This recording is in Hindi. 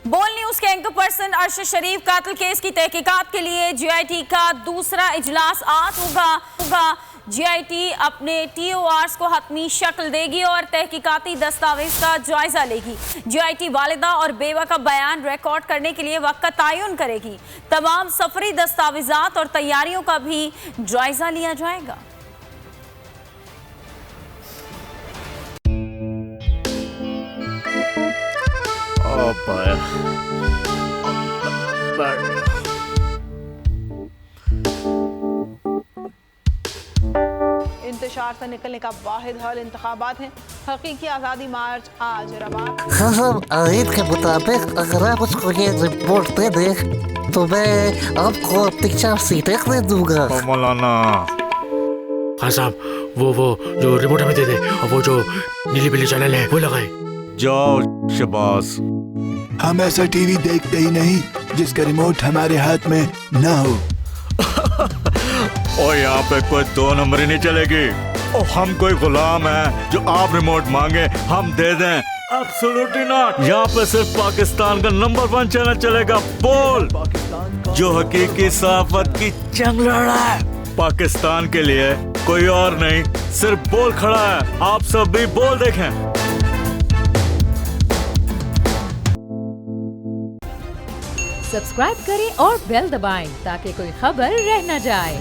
बोल न्यूज के एंकर पर्सन अरशद शरीफ कातिल केस की तहकीकात के लिए जीआईटी का दूसरा इजलास आज होगा। जीआईटी अपने टीओआर्स को हतमी शक्ल देगी और तहकीकाती दस्तावेज का जायजा लेगी। जीआईटी वालिदा और बेवा का बयान रिकॉर्ड करने के लिए वक्त का तयन करेगी। तमाम सफरी दस्तावेजात और तैयारियों का भी जायजा लिया जाएगा। इंतशार से निकलने का वाहिद हल इंतखाबात हैं। हकीकी आज़ादी मार्च आज रवा। खान आयन के मुताबिक अगर आप उसको ये रिपोर्ट दे दें तो मैं आपको 3-4 सीटें दे दूंगा। मौलाना खान साहब वो जो रिपोर्ट हमें दे दे और वो जो नीली पीली चैनल है वो लगाए। जाओ शबाज। हम ऐसा टीवी देखते ही नहीं जिसका रिमोट हमारे हाथ में ना हो। और यहाँ पे कोई 2 नंबरी नहीं चलेगी। और हम कोई गुलाम है जो आप रिमोट मांगे हम दे दें? Absolutely not. यहाँ पे सिर्फ पाकिस्तान का नंबर 1 चैनल चलेगा, बोल, जो हकीकी सहाफत की जंग लड़ा है। पाकिस्तान के लिए कोई और नहीं, सिर्फ बोल खड़ा है। आप सब भी बोल देखें। सब्सक्राइब करें और बेल दबाएं ताकि कोई खबर रह न जाए।